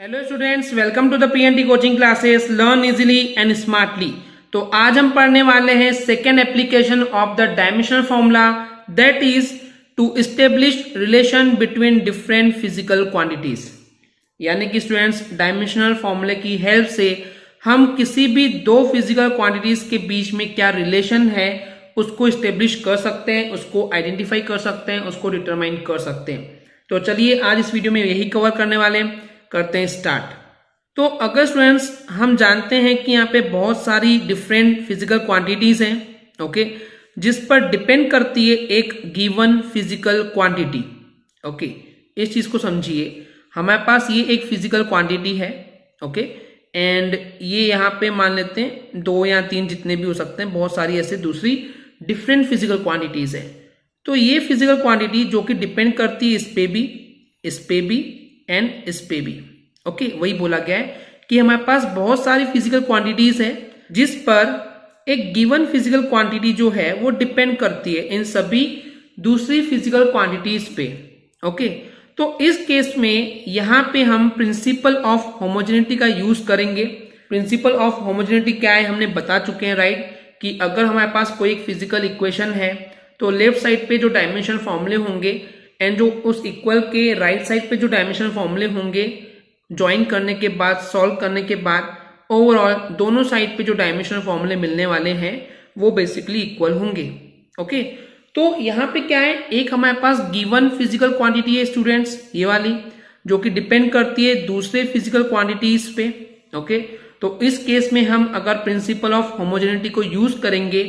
Hello students, welcome to the PNT coaching classes learn easily and smartly. तो आज हम पढ़ने वाले हैं second application of the dimensional formula, that is to establish relation between different physical quantities. यानी कि students, dimensional फॉर्मूले की हेल्प से हम किसी भी दो फिजिकल क्वांटिटीज के बीच में क्या रिलेशन है उसको एस्टेब्लिश कर सकते हैं, उसको आइडेंटिफाई कर सकते हैं, उसको डिटरमाइन कर सकते हैं। तो चलिए आज इस वीडियो में यही कवर करने वाले हैं, करते हैं स्टार्ट। तो अगर स्टूडेंट्स हम जानते हैं कि यहाँ पे बहुत सारी डिफरेंट फिजिकल क्वांटिटीज हैं, ओके, जिस पर डिपेंड करती है एक गिवन फिजिकल क्वांटिटी। ओके, इस चीज को समझिए। हमारे पास ये एक फिजिकल क्वांटिटी है, ओके, एंड ये यहाँ पे मान लेते हैं 2 या 3 जितने भी हो सकते हैं, बहुत सारी ऐसे दूसरी डिफरेंट फिजिकल क्वांटिटीज है। तो ये फिजिकल क्वांटिटी जो कि डिपेंड करती है इस पे भी एंड इस पे भी। ओके, वही बोला गया है कि हमारे पास बहुत सारी फिजिकल क्वांटिटीज है जिस पर एक गिवन फिजिकल क्वांटिटी जो है वो डिपेंड करती है इन सभी दूसरी फिजिकल क्वांटिटीज पे। ओके, तो इस केस में यहां पे हम प्रिंसिपल ऑफ होमोजेनिटी का यूज करेंगे। प्रिंसिपल ऑफ होमोजेनिटी क्या है हमने बता चुके हैं, राइट, कि अगर हमारे पास कोई एक फिजिकल इक्वेशन है तो लेफ्ट साइड पे जो डायमेंशनल फॉर्मूले होंगे एंड जो उस इक्वल के राइट साइड पे जो डायमेंशनल फॉर्मूले होंगे, ज्वाइन करने के बाद, सॉल्व करने के बाद ओवरऑल दोनों साइड पे जो डायमेंशनल फॉर्मूले मिलने वाले हैं वो बेसिकली इक्वल होंगे। ओके, तो यहाँ पे क्या है, एक हमारे पास गिवन फिजिकल क्वांटिटी है स्टूडेंट्स, ये वाली, जो कि डिपेंड करती है दूसरे फिजिकल क्वांटिटीज पे। ओके, तो इस केस में हम अगर प्रिंसिपल ऑफ होमोजेनिटी को यूज करेंगे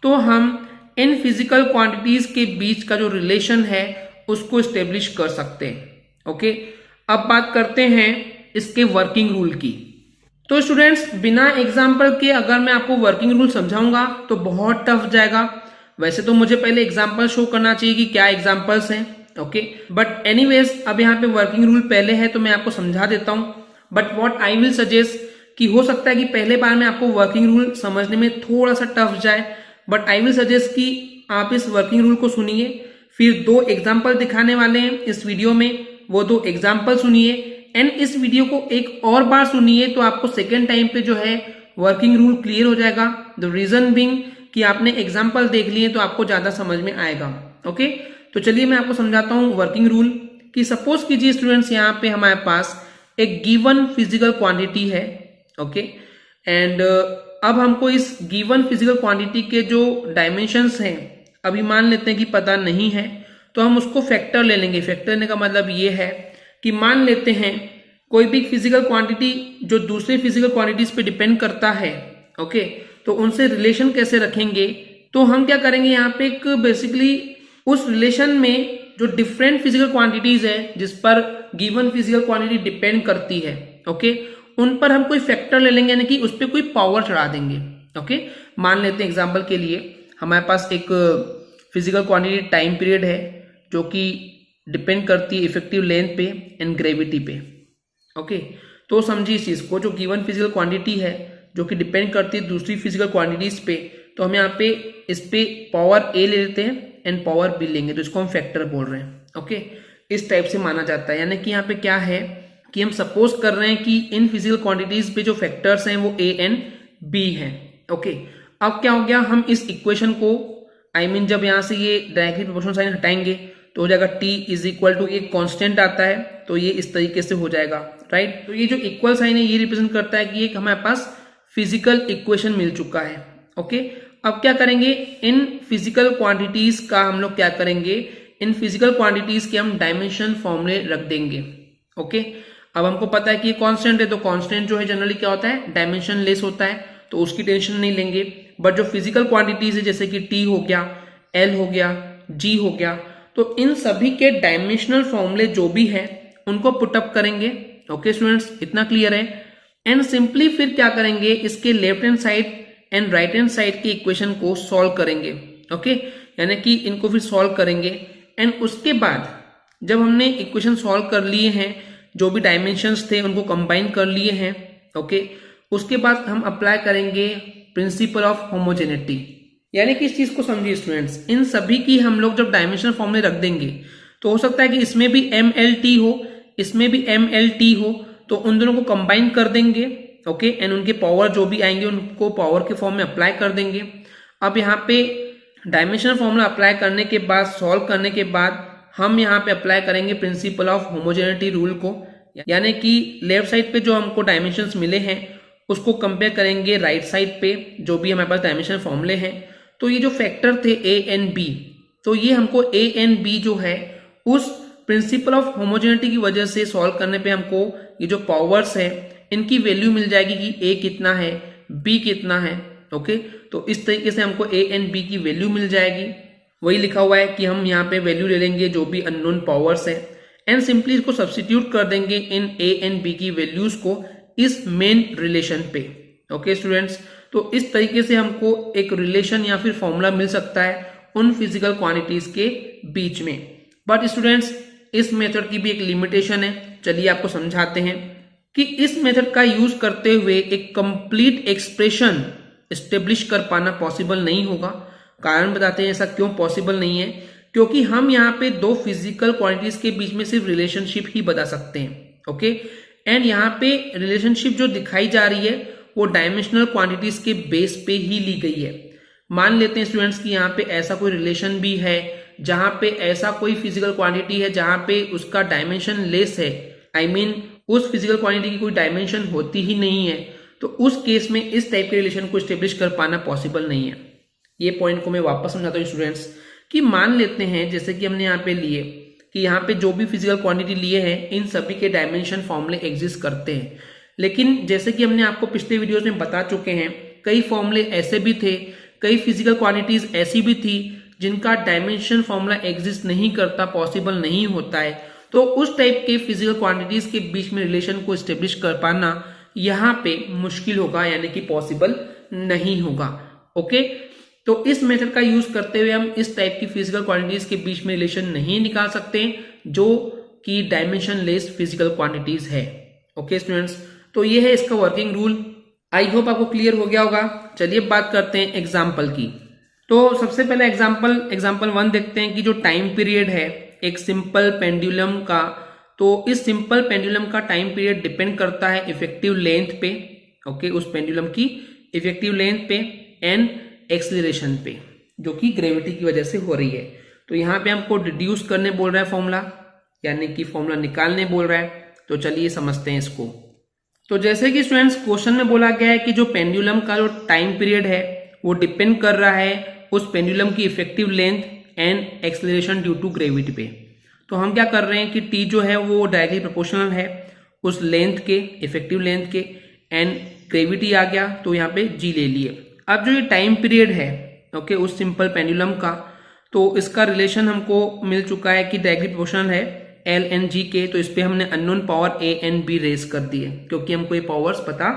तो हम इन फिजिकल क्वांटिटीज के बीच का जो रिलेशन है उसको स्टेब्लिश कर सकते हैं। ओके, अब बात करते हैं इसके वर्किंग रूल की। तो स्टूडेंट्स, बिना एग्जाम्पल के अगर मैं आपको वर्किंग रूल समझाऊंगा तो बहुत टफ जाएगा। वैसे तो मुझे पहले एग्जाम्पल शो करना चाहिए कि क्या एग्जाम्पल्स हैं, ओके, बट एनीवेज अब यहाँ पे वर्किंग रूल पहले है तो मैं आपको समझा देता हूं। But what I will suggest कि हो सकता है कि पहले बार में आपको वर्किंग रूल समझने में थोड़ा सा टफ जाए, बट आई विल सजेस्ट कि आप इस वर्किंग रूल को सुनिए, फिर 2 एग्जाम्पल दिखाने वाले हैं इस वीडियो में, वो 2 एग्जाम्पल सुनिए एंड इस वीडियो को एक और बार सुनिए तो आपको सेकेंड टाइम पे जो है वर्किंग रूल क्लियर हो जाएगा। द रीजन बीइंग कि आपने एग्जाम्पल देख लिए तो आपको ज्यादा समझ में आएगा। ओके, तो चलिए मैं आपको समझाता हूं वर्किंग रूल। कि सपोज कीजिए स्टूडेंट्स, यहाँ पे हमारे पास एक गिवन फिजिकल क्वांटिटी है, ओके, एंड अब हमको इस गिवन फिजिकल क्वांटिटी के जो डायमेंशंस हैं अभी मान लेते हैं कि पता नहीं है, तो हम उसको फैक्टर ले लेंगे। फैक्टर लेने का मतलब ये है कि मान लेते हैं कोई भी फिजिकल क्वांटिटी जो दूसरे फिजिकल क्वांटिटीज पे डिपेंड करता है, ओके, तो उनसे रिलेशन कैसे रखेंगे। तो हम क्या करेंगे, यहाँ पे एक बेसिकली उस रिलेशन में जो डिफरेंट फिजिकल क्वांटिटीज है जिस पर गिवन फिजिकल क्वांटिटी डिपेंड करती है, ओके, उन पर हम कोई फैक्टर ले लेंगे, यानी कि उस पर कोई पावर चढ़ा देंगे। ओके, मान लेते हैं एग्जाम्पल के लिए हमारे पास एक फिजिकल क्वांटिटी टाइम पीरियड है जो कि डिपेंड करती है इफेक्टिव लेंथ पे एंड ग्रेविटी पे। ओके, तो समझिए इस चीज को, जो गिवन फिजिकल क्वांटिटी है जो कि डिपेंड करती है दूसरी फिजिकल क्वांटिटीज पे, तो हम यहाँ पे इस पे पावर ए ले लेते हैं एंड पावर बी लेंगे, तो इसको हम फैक्टर बोल रहे हैं। ओके, इस टाइप से माना जाता है। यानी कि यहाँ पे क्या है कि हम सपोज कर रहे हैं कि इन फिजिकल क्वांटिटीज पे जो फैक्टर्स हैं वो ए एंड बी हैं। ओके, अब क्या हो गया, हम इस इक्वेशन को जब यहाँ से ये डायरेक्टली प्रोपोर्शनल साइन हटाएंगे तो हो जाएगा t इज इक्वल टू, एक कांस्टेंट आता है तो ये इस तरीके से हो जाएगा, राइट। तो ये जो इक्वल साइन है ये रिप्रेजेंट करता है कि एक हमारे पास फिजिकल इक्वेशन मिल चुका है। ओके, अब क्या करेंगे, इन फिजिकल क्वांटिटीज का हम लोग क्या करेंगे, इन फिजिकल क्वांटिटीज के हम डायमेंशन फॉर्मूले रख देंगे। ओके, अब हमको पता है कि ये कांस्टेंट है तो कांस्टेंट जो है जनरली क्या होता है, डायमेंशन लेस होता है, तो उसकी टेंशन नहीं लेंगे। बट जो फिजिकल क्वांटिटीज है जैसे कि टी हो गया, एल हो गया, जी हो गया, तो इन सभी के डायमेंशनल फॉर्मूले जो भी हैं उनको पुटअप करेंगे। ओके स्टूडेंट्स, इतना क्लियर है। एंड सिंपली फिर क्या करेंगे, इसके left hand side and right hand side की इक्वेशन को सॉल्व करेंगे। ओके, यानी कि इनको फिर सॉल्व करेंगे एंड उसके बाद जब हमने इक्वेशन सॉल्व कर लिए हैं, जो भी डायमेंशंस थे उनको कंबाइन कर लिए हैं, ओके, उसके बाद हम अप्लाई करेंगे प्रिंसिपल ऑफ होमोजेनिटी। यानी कि इस चीज को समझिए स्टूडेंट्स, इन सभी की हम लोग जब डायमेंशनल फॉर्मूले रख देंगे तो हो सकता है कि इसमें भी MLT हो, इसमें भी MLT हो, तो उन दोनों को कंबाइन कर देंगे, ओके, एंड उनके पावर जो भी आएंगे उनको पावर के फॉर्म में अप्लाई कर देंगे। अब यहाँ पे डायमेंशनल फॉर्मूला अप्लाई करने के बाद, सॉल्व करने के बाद हम यहाँ पे अप्लाई करेंगे प्रिंसिपल ऑफ होमोजेनिटी रूल को, यानी कि लेफ्ट साइड पे जो हमको डायमेंशंस मिले हैं उसको कंपेयर करेंगे राइट साइड पे जो भी हमारे पास डायमेंशनल फॉर्मूले हैं। तो ये जो फैक्टर थे ए एंड बी, तो ये हमको ए एंड बी जो है उस प्रिंसिपल ऑफ होमोजेनिटी की वजह से सॉल्व करने पे हमको ये जो पावर्स है इनकी वैल्यू मिल जाएगी कि ए कितना है, बी कितना है, ओके। तो इस तरीके से हमको ए एंड बी की वैल्यू मिल जाएगी। वही लिखा हुआ है कि हम यहाँ पे वैल्यू ले लेंगे जो भी अननोन पावर्स है एंड सिंपली इसको सब्स्टिट्यूट कर देंगे इन ए एंड बी की वैल्यूज को इस मेन रिलेशन पे, ओके स्टूडेंट्स। तो इस तरीके से हमको एक रिलेशन या फिर फॉर्मूला मिल सकता है उन फिजिकल क्वांटिटीज के बीच में। बट स्टूडेंट्स इस मेथड की भी एक लिमिटेशन है, चलिए आपको समझाते हैं कि इस मेथड का यूज करते हुए एक कंप्लीट एक्सप्रेशन एस्टेब्लिश कर पाना पॉसिबल नहीं होगा। कारण बताते हैं ऐसा क्यों पॉसिबल नहीं है, क्योंकि हम यहाँ पे दो फिजिकल क्वांटिटीज के बीच में सिर्फ रिलेशनशिप ही बता सकते हैं, ओके। एंड यहाँ पे रिलेशनशिप जो दिखाई जा रही है वो डायमेंशनल क्वांटिटीज के बेस पे ही ली गई है। मान लेते हैं स्टूडेंट्स कि यहाँ पे ऐसा कोई रिलेशन भी है जहां पे ऐसा कोई फिजिकल क्वांटिटी है जहां पे उसका डायमेंशन लेस है, आई मीन उस फिजिकल क्वांटिटी की कोई डायमेंशन होती ही नहीं है, तो उस केस में इस टाइप के रिलेशन को स्टेब्लिश कर पाना पॉसिबल नहीं है। ये पॉइंट को मैं वापस समझाता हूँ स्टूडेंट्स कि मान लेते हैं जैसे कि हमने यहाँ पे लिए कि यहाँ पे जो भी फिजिकल क्वांटिटी लिए हैं इन सभी के डायमेंशन फॉर्मूले एग्जिस्ट करते हैं, लेकिन जैसे कि हमने आपको पिछले वीडियोस में बता चुके हैं कई फॉर्मूले ऐसे भी थे, कई फिजिकल क्वांटिटीज ऐसी भी थी जिनका डायमेंशन फॉर्मूला एग्जिस्ट नहीं करता, पॉसिबल नहीं होता है। तो उस टाइप के फिजिकल क्वांटिटीज के बीच में रिलेशन को एस्टेब्लिश कर पाना यहाँ पे मुश्किल होगा, यानी कि पॉसिबल नहीं होगा, ओके। तो इस मेथड का यूज करते हुए हम इस टाइप की फिजिकल क्वांटिटीज के बीच में रिलेशन नहीं निकाल सकते जो कि डायमेंशन लेस फिजिकल क्वांटिटीज है, ओके स्टूडेंट्स। तो ये है इसका वर्किंग रूल। आई होप आपको क्लियर हो गया होगा। चलिए बात करते हैं एग्जाम्पल की। तो सबसे पहले एग्जाम्पल 1 देखते हैं कि जो टाइम पीरियड है एक सिंपल पेंडुलम का, तो इस सिंपल पेंडुलम का टाइम पीरियड डिपेंड करता है इफेक्टिव लेंथ पे, ओके, उस पेंडुलम की इफेक्टिव लेंथ पे एंड एक्सीलरेशन पे जो कि ग्रेविटी की वजह से हो रही है। तो यहाँ पे हमको डिड्यूस करने बोल रहा है फॉर्मूला, यानी कि फॉर्मूला निकालने बोल रहा है। तो चलिए समझते हैं इसको। तो जैसे कि स्टूडेंट्स क्वेश्चन में बोला गया है कि जो पेंडुलम का जो टाइम पीरियड है वो डिपेंड कर रहा है उस पेंडुलम की effective length and acceleration due to gravity पे। तो हम क्या कर रहे हैं कि टी जो है वो डायरेक्टली प्रोपोर्शनल है उस लेंथ के, इफेक्टिव लेंथ के, एंड ग्रेविटी आ गया तो यहाँ पे जी ले लिए। अब जो ये टाइम पीरियड है, ओके, उस सिंपल पेंडुलम का, तो इसका रिलेशन हमको मिल चुका है कि डायरेक्टली प्रोपोर्शनल है एल एंड जी के। तो इस पे हमने unknown power A and B raise कर दिए क्योंकि हमको ये पावर्स पता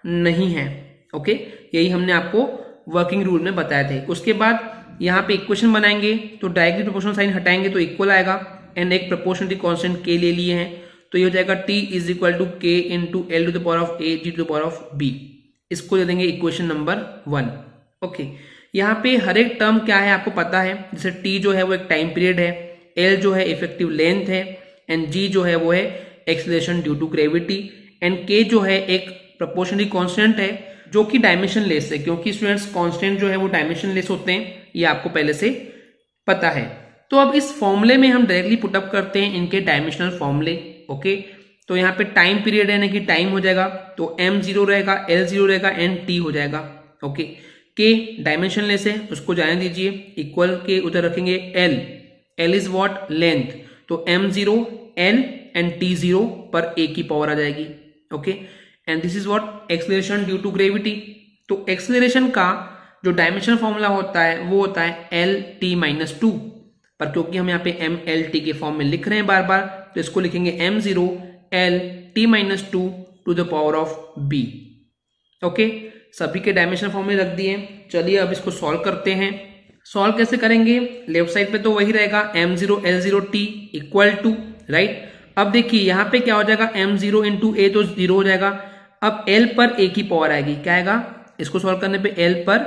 नहीं है, ओके। यही हमने आपको वर्किंग रूल में बताए थे। उसके बाद यहाँ पे इक्वेशन बनाएंगे तो डायरेक्टली प्रोपोर्शनल साइन हटाएंगे तो इक्वल आएगा एंड एक प्रोपोर्शनलिटी कांस्टेंट के ले लिए हैं तो ये हो जाएगा T is equal to K into L to the power of A G to the power of B. इसको दे देंगे इक्वेशन नंबर 1, ओके। यहाँ पे हर एक टर्म क्या है आपको पता है, जैसे टी जो है वो एक टाइम पीरियड है, एल जो है इफेक्टिव लेंथ है एंड जी जो है वो है acceleration due to gravity and K जो है एक प्रोपोर्शनलिटी कांस्टेंट है जो कि डायमेंशन लेस है, क्योंकि स्टूडेंट्स कांस्टेंट जो है वो डायमेंशन लेस होते हैं, ये आपको पहले से पता है। तो अब इस फॉर्मूले में हम डायरेक्टली पुटअप करते हैं इनके डायमेंशनल फॉर्मूले, ओके। तो यहाँ पे टाइम पीरियड है ना कि टाइम हो जाएगा तो m 0 रहेगा, l 0 रहेगा एंड t हो जाएगा, ओके। के डायमेंशन लेस है उसको जाने दीजिए, इक्वल के उधर रखेंगे l इज व्हाट लेंथ, तो m 0 l एंड t 0 पर a की पावर आ जाएगी, okay. And this is what acceleration due to gravity. तो एक्सेलरेशन का जो डायमेंशन फॉर्मूला होता है वो होता है एल टी माइनस 2, पर क्योंकि हम यहाँ पे एम एल टी के फॉर्म में लिख रहे हैं बार बार तो इसको लिखेंगे M 0 L T minus 2 to the power of b, okay. सभी के डायमेंशन फॉर्म में रख दिए। चलिए अब इसको सॉल्व करते हैं। सॉल्व कैसे करेंगे, लेफ्ट साइड पे तो वही रहेगा M 0 L 0 T equal to, right. अब देखिए यहाँ पे क्या हो जाएगा, एम 0 इंटू ए तो 0 हो जाएगा। अब एल पर ए की पावर आएगी, क्या आएगा, इसको सॉल्व करने पे एल पर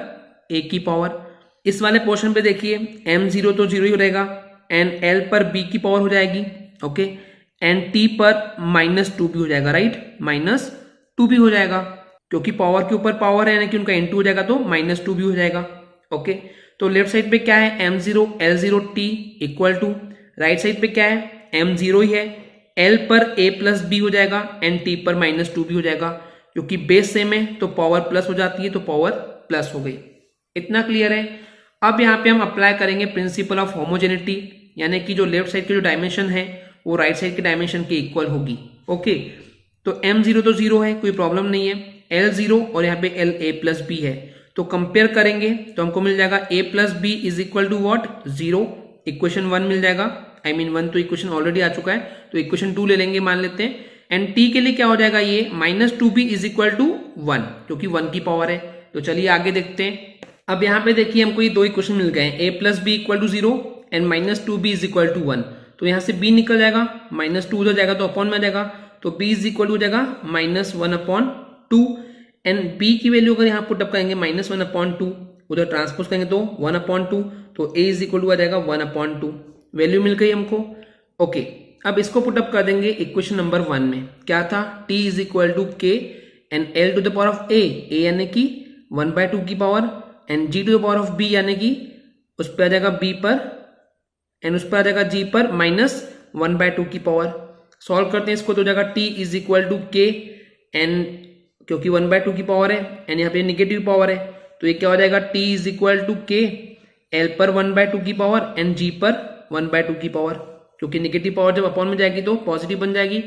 ए की पावर। इस वाले पोर्शन पे देखिए एम 0 तो 0 ही रहेगा एंड एल पर बी की पावर हो जाएगी, ओके। एंड टी पर -2 भी हो जाएगा, राइट, -2 भी हो जाएगा क्योंकि पावर के ऊपर पावर है यानी कि उनका n2 हो जाएगा तो -2 भी हो जाएगा। ओके, तो लेफ्ट साइड पे क्या है m0 L0 t equal to, right side पे क्या है m0 ही है, L पर a प्लस b हो जाएगा एंड t पर -2 भी हो जाएगा क्योंकि बेस सेम है तो पावर प्लस हो जाती है तो पावर प्लस हो गई। इतना क्लियर है। अब यहाँ पे हम अप्लाई करेंगे प्रिंसिपल ऑफ होमोजेनिटी, यानी कि जो लेफ्ट साइड की जो डायमेंशन है वो राइट साइड के डायमेंशन के इक्वल होगी। ओके, तो m0 तो 0 है, कोई प्रॉब्लम नहीं है, L0 और यहाँ पे L a प्लस b है, तो कंपेयर करेंगे तो हमको मिल जाएगा a plus b is equal to what 0, equation 1 मिल जाएगा, आई मीन 1 तो इक्वेशन ऑलरेडी आ चुका है तो इक्वेशन 2 ले लेंगे मान लेते हैं, एंड t के लिए क्या हो जाएगा ये -2b इज इक्वल टू 1 क्योंकि 1 की पावर है। तो चलिए आगे देखते हैं। अब यहाँ पे देखिए हमको ये दो इक्वेशन मिल गए, a plus b equal to 0 and -2b is equal to 1, तो यहाँ से b निकल जाएगा, -2 उधर जाएगा तो अपॉन में आ जाएगा, तो b इज इक्वल टू हो जाएगा -1/2 एंड b की वैल्यू अगर यहाँ पुटअप करेंगे -1/2, उधर ट्रांसपोज करेंगे तो 1/2, तो a इज इक्वल टू आ जाएगा 1/2, वैल्यू मिल गई हमको। ओके, अब इसको पुटअप कर देंगे इक्वेशन नंबर 1 में, क्या था t is equal to k and l to the power of a यानी कि 1/2 की power and g to the power of b यानी कि उस पर आ जाएगा b पर एंड उस पर आ जाएगा g पर -1/2 की पावर। सॉल्व करते हैं इसको तो हो जाएगा t is equal to k and क्योंकि 1/2 की पावर है एंड यहाँ पे निगेटिव पावर है तो ये क्या हो जाएगा t is equal to k, l पर 1/2 की पावर एंड g पर 1/2 की पावर, क्योंकि निगेटिव पावर जब अपॉन में जाएगी तो पॉजिटिव बन जाएगी,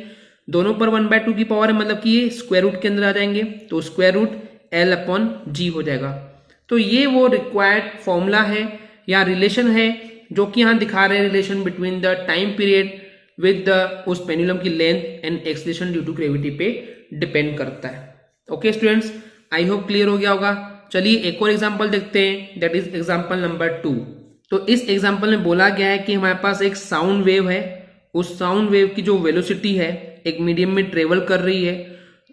दोनों पर 1/2 की पावर है मतलब कि ये स्क्वायर रूट के अंदर आ जाएंगे तो स्क्वायर रूट L/G हो जाएगा। तो ये वो रिक्वायर्ड फॉर्मूला है या रिलेशन है जो कि यहाँ दिखा रहे हैं, relation between the time period with the उस पेंडुलम की length and acceleration due to gravity पे डिपेंड करता है। Okay students, I hope clear हो गया होगा। चलिए एक और एग्जांपल देखते हैं, दैट इज एग्जांपल नंबर 2। तो इस एग्जांपल में बोला गया है कि हमारे पास एक साउंड वेव है, उस साउंड वेव की जो वेलोसिटी है एक मीडियम में ट्रेवल कर रही है,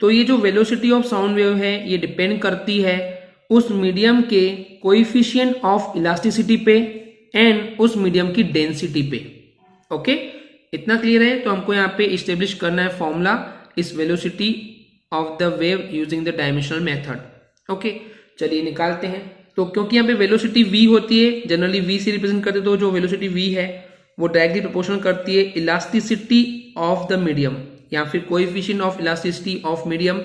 तो ये जो वेलोसिटी ऑफ साउंड वेव है ये डिपेंड करती है उस मीडियम के कोएफिशिएंट ऑफ इलास्टिसिटी पे एंड उस मीडियम की डेंसिटी पे। ओके, इतना क्लियर है। तो हमको यहाँ पे इस्टेब्लिश करना है फॉर्मूला इस velocity of the wave using the dimensional method. Okay, चलिए निकालते हैं। तो क्योंकि यहाँ पे वेलोसिटी v होती है, जनरली v से रिप्रेजेंट करते, तो जो वेलोसिटी v है वो डायरेक्टली प्रोपोर्शनल करती है इलास्टिसिटी ऑफ द मीडियम या फिर coefficient of elasticity of medium,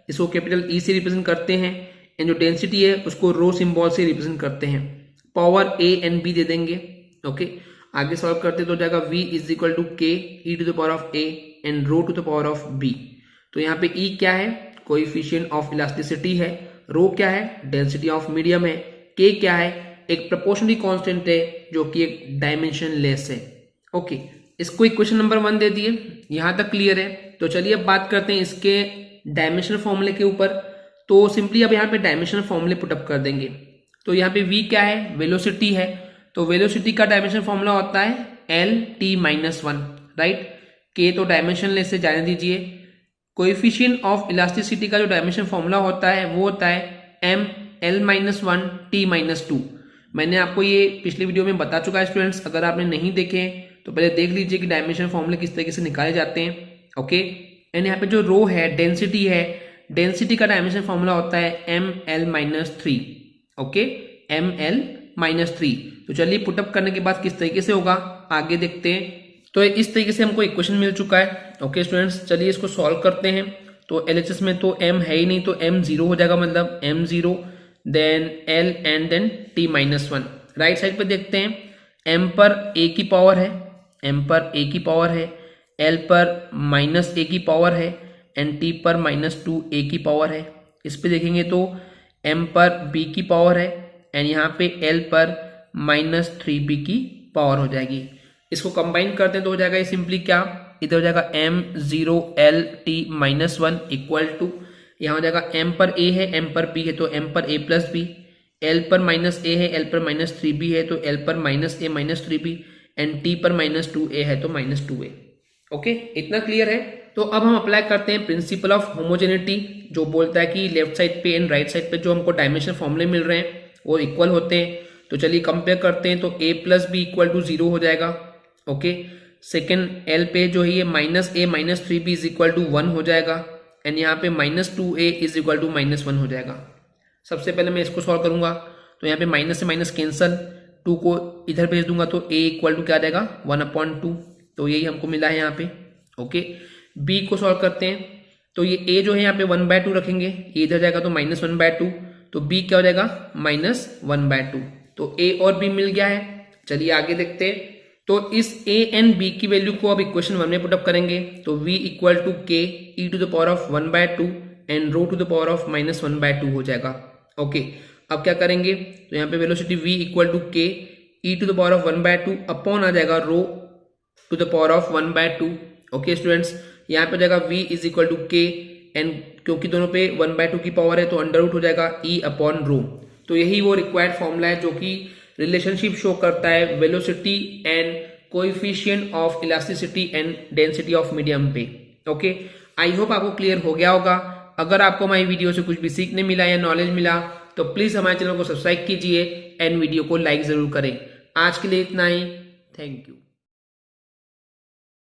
इसको कैपिटल E से रिप्रेजेंट करते हैं एंड जो डेंसिटी है उसको रो सिंबल से रिप्रेजेंट करते हैं, पावर a एंड b दे देंगे। ओके, आगे सॉल्व करते तो हो जाएगा v is equal to k e to the power of a and rho to the power of b। तो यहाँ पे e क्या है, कोएफिशिएंट ऑफ इलास्टिसिटी है, रो क्या है, डेंसिटी ऑफ मीडियम है, k क्या है, एक प्रोपोर्शनली कांस्टेंट है जो कि एक डायमेंशन लेस है। ओके, इसको इक्वेशन नंबर 1 दे दिए, यहां तक क्लियर है। तो चलिए अब बात करते हैं इसके डायमेंशनल फॉर्मूले के ऊपर। तो सिंपली अब यहाँ पे डायमेंशनल फॉर्मूले पुटअप कर देंगे। तो यहाँ पे v क्या है, वेलोसिटी है, तो वेलोसिटी का डायमेंशन फॉर्मूला होता है L-1, राइट। k तो डायमेंशन लेस से जाने दीजिए। कोएफिशिएंट ऑफ इलास्टिसिटी का जो डायमेंशन फॉर्मूला होता है वो होता है M-L-1 T-2। मैंने आपको ये पिछले वीडियो में बता चुका है स्टूडेंट्स, अगर आपने नहीं देखे तो पहले देख लीजिए कि डायमेंशन फॉर्मूले किस तरीके से निकाले जाते हैं। ओके, एंड यहाँ पे जो रो है, डेंसिटी है, डेंसिटी का डायमेंशन फॉर्मूला होता है ML-3। Okay, ML-3। तो चलिए पुटअप करने के बाद किस तरीके से होगा आगे देखते हैं। तो इस तरीके से हमको इक्वेशन मिल चुका है। ओके स्टूडेंट्स, चलिए इसको सॉल्व करते हैं। तो LHS में तो m है ही नहीं तो m0 हो जाएगा, मतलब m0 then l and then t-1। Right side पे देखते हैं, m पर a की पावर है, m पर a की पावर है, l पर -a की पावर है एंड t पर -2a की पावर है। इस पे देखेंगे तो m पर b की पावर है एंड यहाँ पे l पर -3b की पावर हो जाएगी। इसको कंबाइन करते हैं तो हो जाएगा ये सिंपली क्या, इधर हो जाएगा m0l t-1 इक्वल टू, यहाँ हो जाएगा m पर a है, m पर b है तो m पर a प्लस b, l पर -a है, l पर -3b है तो l पर -a -3b एंड t पर -2a है तो -2a। ओके, इतना क्लियर है। तो अब हम अप्लाई करते हैं प्रिंसिपल ऑफ होमोजेनिटी, जो बोलता है कि लेफ्ट साइड पे एंड राइट साइड पे जो हमको डायमेंशन फॉर्मूले मिल रहे हैं वो इक्वल होते हैं। तो चलिए कंपेयर करते हैं, तो a plus b equal to 0 हो जाएगा। ओके, सेकेंड एल पे जो है ये minus a minus 3b is equal to 1 हो जाएगा एंड यहाँ पे minus 2a is equal to minus 1 हो जाएगा। सबसे पहले मैं इसको सॉल्व करूंगा तो यहाँ पे माइनस से माइनस कैंसल, 2 को इधर भेज दूंगा तो a इक्वल टू क्या आ जाएगा 1/2, तो यही हमको मिला है यहाँ पे। ओके, b को सॉल्व करते हैं तो ये a जो है यहाँ पे 1/2 रखेंगे, ये इधर जाएगा तो माइनस 1/2, तो b क्या हो जाएगा -1/2, तो a और b मिल गया है। चलिए आगे देखते हैं। तो इस a एंड b की वैल्यू को अब इक्वेशन 1 में पुटअप करेंगे तो v equal to k e to the power of 1/2 and rho to the power of -1/2 हो जाएगा। ओके, अब क्या करेंगे तो यहाँ पे velocity v equal to k e to the power of 1/2 upon आ जाएगा rho to the power of 1/2। Okay students, यहाँ पे हो जाएगा v is equal to k and क्योंकि दोनों पे 1/2 की पावर है तो अंडर रूट हो जाएगा e अपॉन रो। तो यही वो रिक्वायर्ड फॉर्मूला है जो कि रिलेशनशिप शो करता है velocity and coefficient of elasticity and density of medium पे। ओके, आई होप आपको क्लियर हो गया होगा। अगर आपको हमारी वीडियो से कुछ भी सीखने मिला या नॉलेज मिला तो प्लीज हमारे चैनल को सब्सक्राइब कीजिए एंड वीडियो को लाइक जरूर करें। आज के लिए इतना ही, थैंक यू।